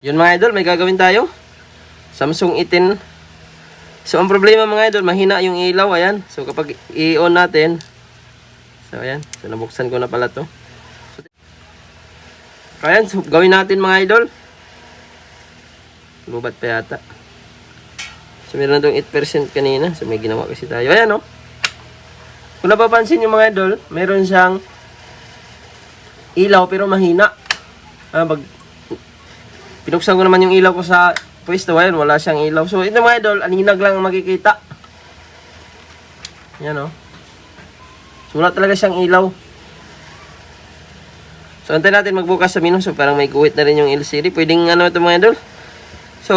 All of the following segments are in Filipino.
Yun mga idol, may gagawin tayo. Samsung A10. So ang problema mga idol, mahina yung ilaw, ayan. So kapag i-on natin, so ayan, so nabuksan ko na pala to. So, ayan, so gawin natin mga idol. Lubat pa yata. So meron na itong 8% kanina. So may ginawa kasi tayo. Ayan o. Kung napapansin yung mga idol, meron siyang ilaw pero mahina. Pinuksan ko naman yung ilaw ko sa pwesto. Ayan, wala siyang ilaw. So ito mga idol, aninag lang ang makikita. Ayan o. So wala talaga siyang ilaw. So antay natin magbukas sa menu. So parang may guhit na rin yung LCD. Pwedeng ano ito mga idol. So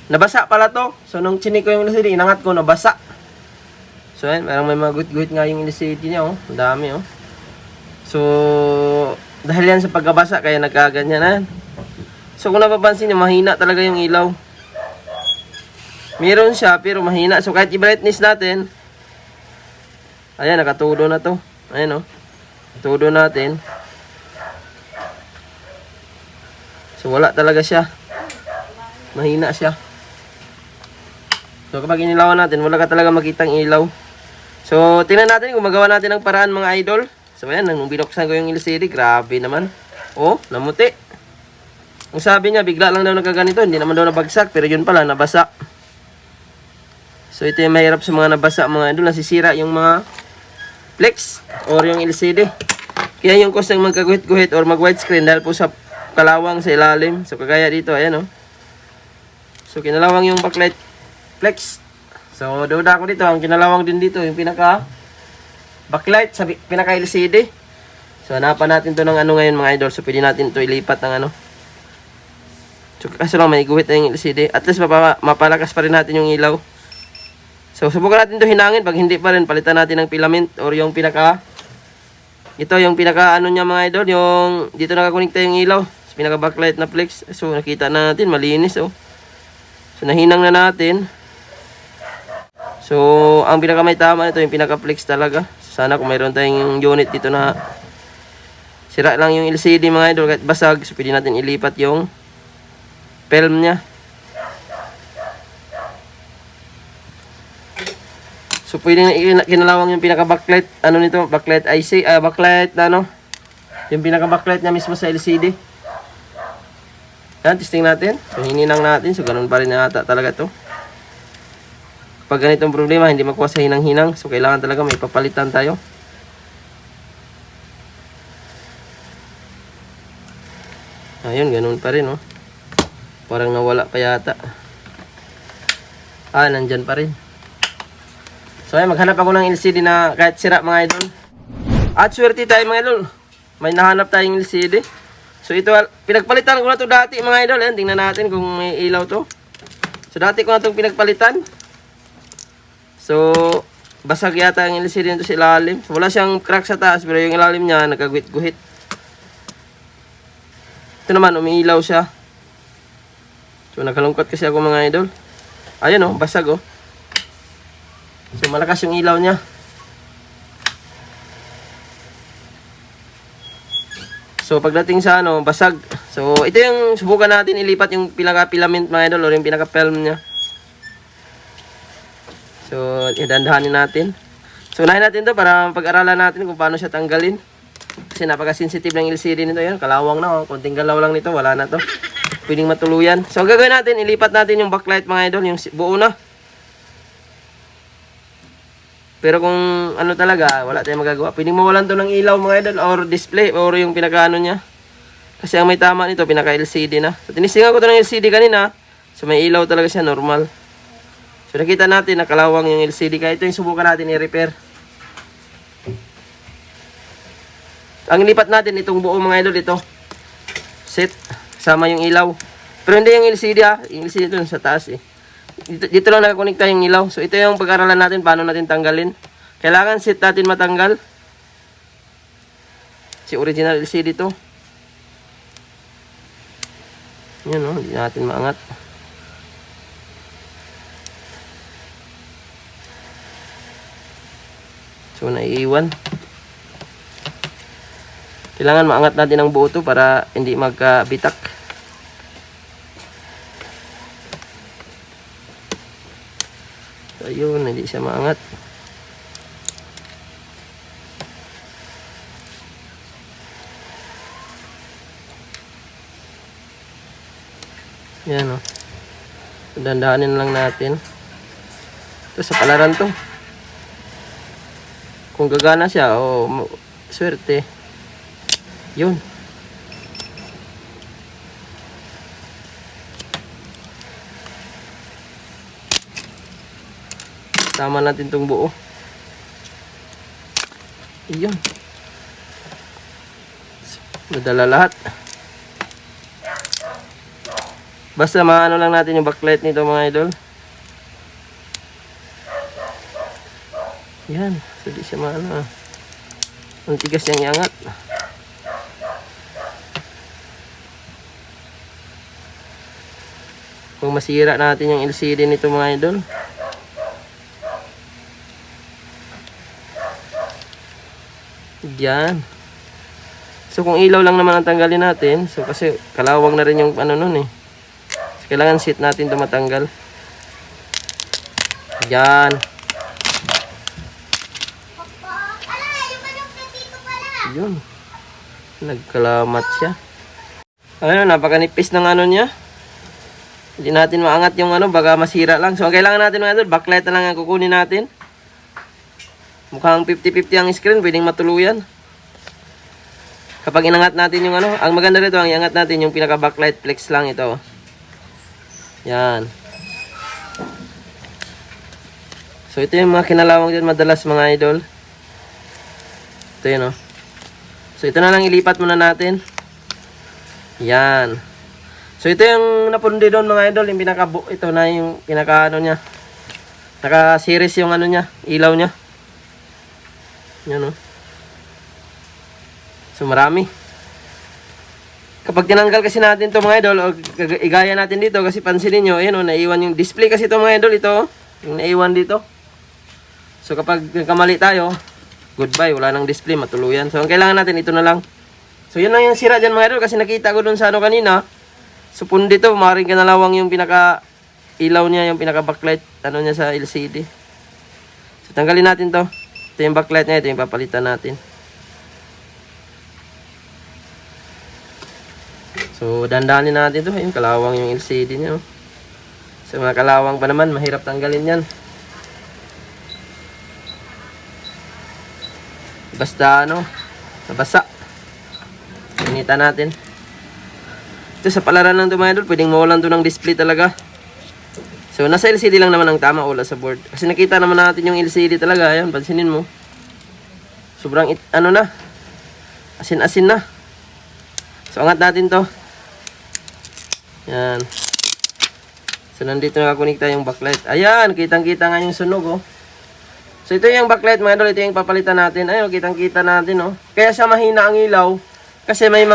nabasa pala to. So nung chinik ko yung LCD, inangat ko, nabasa. So ayan, parang may mga guhit-guhit nga yung LCD niya oh. Ang dami oh. So dahil yan sa pagkabasa kaya nagkaganyan na. So kung napapansin niyo, mahina talaga yung ilaw. Meron siya pero mahina. So kahit i-brightness natin, ayan, nakatudo na to. Ayan oh. Tudo natin. So wala talaga siya. Mahina siya. So kapag inilawan natin, wala ka talaga makitang ilaw. So tingnan natin kung magawa natin ang paraan mga idol. So ayan, nung binuksan ko yung LCD, grabe naman. Oh, namuti. Ang sabi niya, bigla lang daw nagkaganito, hindi naman daw nabagsak, pero yun pala, nabasa. So ito yung mahirap sa mga nabasa mga idol, nasisira yung mga flex or yung LCD. Kaya yung cause ng magkaguhit-guhit or mag-widescreen dahil po sa kalawang sa ilalim. So kagaya dito, ayan oh. So kinalawang yung backlight flex. So duda ko dito, ang kinalawang din dito, yung pinaka backlight sa pinaka LCD. So hanapan natin to ng ano ngayon mga idol. So pwede natin to ilipat ng ano. So kaso lang may guhit na yung LCD. At least mapalakas pa rin natin yung ilaw. So subukan natin to hinangin. Pag hindi pa rin, palitan natin ng filament or yung pinaka, ito yung pinaka ano niya mga idol, yung dito nakakonekta yung ilaw sa pinaka backlight na flex. So nakita na natin, malinis oh. So nahinang na natin. So ang pinaka may tama nito yung pinaka flex talaga. Sana kung mayroon tayong unit dito na sira lang yung LCD mga idol kahit basag, so pwede natin ilipat yung film niya. So pwede na kinalawang yung pinaka backlight ano nito, backlight IC, backlight na ano, yung pinaka backlight niya mismo sa LCD. Yan, testing natin. So hininang natin, so ganun pa rin yata talaga to. Pag ganitong problema, hindi makuha sa hinang-hinang, so kailangan talaga may papalitan tayo. Ayun, ganun pa rin oh. Parang nawala pa yata. Nandyan pa rin. So ayun, maghanap ako ng LCD na kahit sira mga idol. At swerte tayo mga idol, may nahanap tayong LCD. So ito, pinagpalitan ko na to dati mga idol. Ayan, tingnan natin kung may ilaw to. So dati ko na itong pinagpalitan. So basag yata ang LCD nito sa ilalim. So, wala siyang crack sa taas pero yung ilalim niya nagkaguhit-guhit. Ito naman, umiilaw siya. So nagkalungkot kasi ako mga idol. Ayun oh, basag oh. So malakas yung ilaw niya. So pagdating sa ano, basag. So ito yung subukan natin ilipat yung pinaka-filament mga idol or yung pinaka-film niya. So idandahanin natin. So unahin natin to para pag-aralan natin kung paano siya tanggalin. Kasi napaka-sensitive ng LCD nito. Yan, kalawang na oh. Konting galaw lang nito, wala na to. Pwedeng matuluyan. So ang gagawin natin, ilipat natin yung backlight mga idol, yung buo na. Pero kung ano talaga, wala tayong magagawa. Pwedeng mawalan to ng ilaw mga idol or display or yung pinaka-ano niya. Kasi ang may tama nito, pinaka-LCD na. So tinistingan ko to ng LCD kanina. So may ilaw talaga siya, normal. So nakita natin, nakalawang yung LCD. Kaya ito yung subukan natin i-repair. Ang ilipat natin itong buo mga idol, ito. Set. Sama yung ilaw. Pero hindi yung LCD ha. Yung LCD ito sa taas eh. Dito lang nakakonekta yung ilaw. So ito yung pag-aralan natin paano natin tanggalin. Kailangan set natin matanggal. Si original LCD to. Yan o. Hindi natin maangat. So naiiwan. Kailangan maangat natin ang buo to para hindi magkabitak. So, ayun, hindi siya maangat. Yan, o. Dandahanin lang natin. Ito, sa palaran to. Kung gagana siya, swerte. Yun. Tama natin itong buo. Yun. Nadala lahat. Basta maano lang natin yung backlight nito mga idol. Yan. So di siya maano. Ang tigas niyang iangat. Kung masira natin yung LCD nito mga idol. Yan. So kung ilaw lang naman ang tanggalin natin, so kasi kalawang na rin yung ano nun eh. So, kailangan set natin ito matanggal. Yan. Yun. Nagkalamat siya. Ano, napakanipis ng ano niya. Hindi natin maangat yung ano, baka masira lang. So ang kailangan natin mga idol, backlight na lang ang kukunin natin. Mukhang 50-50 ang screen, pwedeng matuluyan. Kapag inangat natin yung ano, ang maganda rito, ang iangat natin yung pinaka-backlight flex lang ito. Yan. So ito yung mga kinalawang dyan madalas mga idol. Ito yun, oh. So ito na lang ilipat muna natin. Yan. So ito yung napundi doon mga idol, yung ito na yung pinaka ano niya. Naka-series yung ano niya, ilaw niya. Yan, oh. So marami. Kapag tinanggal kasi natin to mga idol, o igaya natin dito, kasi pansinin nyo, ayan, oh, naiwan yung display kasi to mga idol, ito, oh, yung naiwan dito. So kapag nagkamali tayo, goodbye, wala nang display, matuluyan. So ang kailangan natin, ito na lang. So yun lang yung sira dyan mga idol, kasi nakita ko dun sa ano kanina. So pundi to, maaaring kanalawang yung pinaka ilaw niya, yung pinaka backlight, ano niya sa LCD. So tanggalin natin to. Ito yung backlight niya, ito yung papalitan natin. So, dandanin natin ito. Ayun, kalawang yung LCD niya. So, mga kalawang pa naman, mahirap tanggalin yan. Basta, ano, nabasa. Initan natin. Ito, sa palaran ng ito mga idol, pwedeng mawalan ito ng display talaga. So, nasa LCD lang naman ang tama, wala sa board. Kasi nakita naman natin yung LCD talaga. Ayan, pansinin mo. Sobrang, ano na. Asin-asin na. So, angat natin to. Yan. So, nandito nakakonekta yung backlight. Ayan, kitang-kita nga yung sunog, oh. So, ito yung backlight, mga idol. Ito yung papalitan natin. Ayun, kitang-kita natin, oh. Kaya siya mahina ang ilaw. Kasi may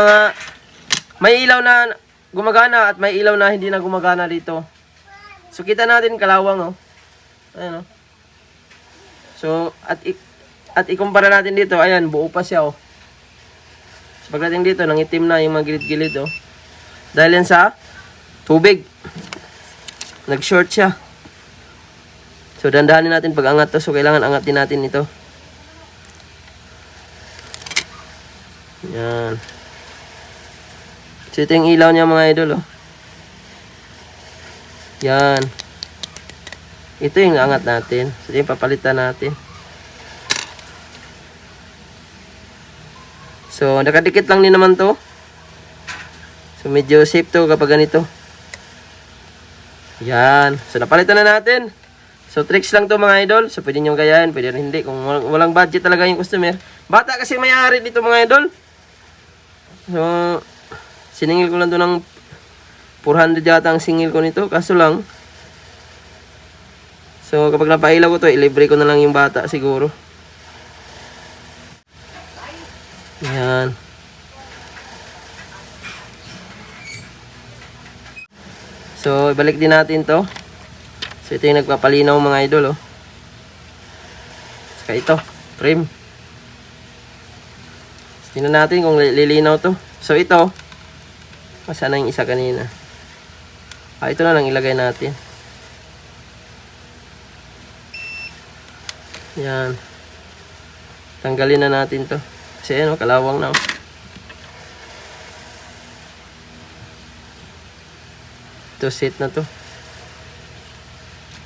ilaw na gumagana at may ilaw na hindi na gumagana dito. So, kita natin kalawang, oh. Ayan, oh. So, at ikumpara natin dito, ayan, buo pa siya, oh. So, pagdating dito, nangitim na yung mga gilid-gilid, oh. Dahil yan sa tubig. Nag-short siya. So, dandahanin natin pag angat to. So, kailangan angatin natin ito. Yan. So, ito yung ilaw niya mga idol, oh. Yan. Ito yung angat natin. So, ito yung papalitan natin. So, nakadikit lang din naman to. So, medyo safe to kapag ganito. Yan. So, napalitan na natin. So, tricks lang to mga idol. So, pwede nyo gayahin, pwede rin hindi. Kung walang budget talaga yung customer. Bata kasi may-ari dito mga idol. So, siningil ko lang to ng 400 yata ang singil ko nito. Kaso lang, so, kapag napailaw ko to, ilibre ko na lang yung bata siguro. Yan. So, ibalik din natin to. So, ito yung nagpapalinaw mga idol, oh. Saka ito, frame. So, tingnan natin kung lilinaw to. So, ito, saan na yung isa kanina? Ito na lang ilagay natin. Yan. Tanggalin na natin to. Kasi ano, kalawang na. Ito, set na to.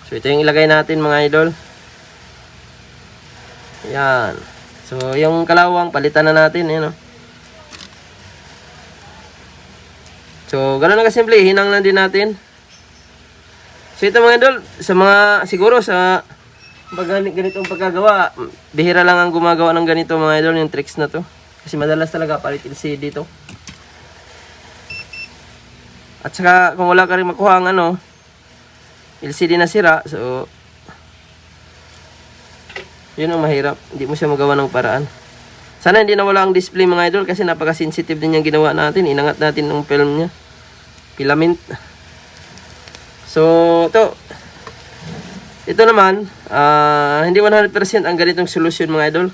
So, ito yung ilagay natin mga idol. Yan. So, yung kalawang, palitan na natin. Yan, oh. So, gano'n na kasimple. Hinang lang din natin. So, ito mga idol, sa mga, siguro sa ganitong pagkagawa, bihira lang ang gumagawa ng ganito mga idol, yung tricks na to. Kasi madalas talaga palit LCD to. At saka, kung wala ka rin makuha ang ano, LCD na sira, so, yun ang mahirap. Hindi mo siya magawa ng paraan. Sana hindi nawala ang display mga idol kasi napaka-sensitive din yung ginawa natin. Inangat natin ng film niya. Filament. So, ito naman, hindi 100% ang ganitong solusyon mga idol.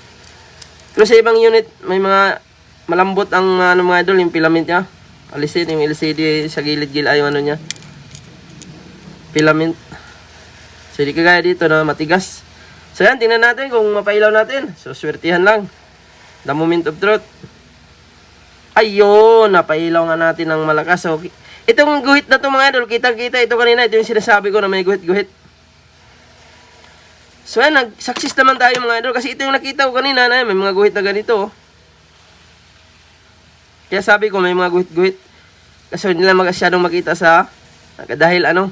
Pero sa ibang unit, may mga malambot ang ano mga idol, yung filament niya. Alisin yung LCD sa gilid-gilid ay yung ano niya. Filament. So, hindi kagaya dito na matigas. So, yan, tingnan natin kung mapailaw natin. So, swertihan lang. The moment of truth. Ayun, napailaw nga natin ng malakas. So, itong guhit na to mga idol, kitang-kita ito kanina. Ito yung sinasabi ko na may guhit-guhit. So, yan, nag-success naman tayo mga idol. Kasi ito yung nakita ko kanina na may mga guhit na ganito. Kaya sabi ko, may mga guhit-guhit. Kasi hindi lang masyadong makita sa, dahil ano,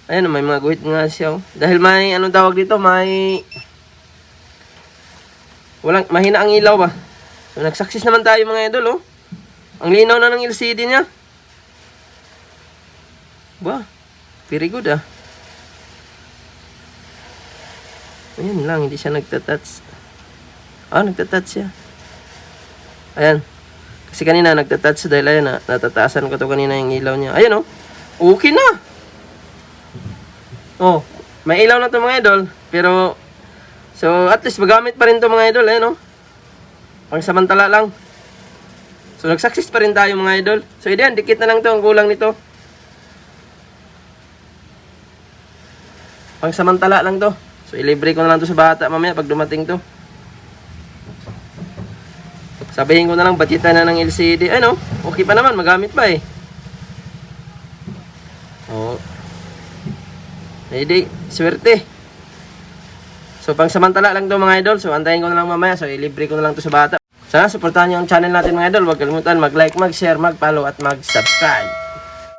ayan, may mga guhit nga siya. Oh. Dahil may, anong tawag dito, mahina ang ilaw ba. So, nag-success naman tayo mga idol, oh. Ang linaw na ng LCD niya. Ba, very good, ah. Ayan lang, hindi siya nagtatouch. Nagtatouch siya. Ayan. Kasi kanina nagtatouch dahil ayan, natataasan ko to kanina yung ilaw niya. Ayan, oh. Okay na. Oh, may ilaw na to mga idol. Pero, so at least magamit pa rin to mga idol. Ayan, oh. Pangsamantala lang. So, nag-success pa rin tayo mga idol. So, yan, dikit na lang to ang kulang nito. Pangsamantala lang to. So, ilibre ko na lang to sa bata mamaya pag dumating to. Sabihin ko na lang, budgetan na ng LCD. Ano? Okay pa naman, magamit pa eh. Oh. Hindi, swerte. So, pangsamantala lang to mga idol. So, antayin ko na lang mamaya. So, ilibre ko na lang to sa bata. Sana, supportahan nyo ang channel natin mga idol. Huwag kalimutan mag-like, mag-share, mag-follow at mag-subscribe.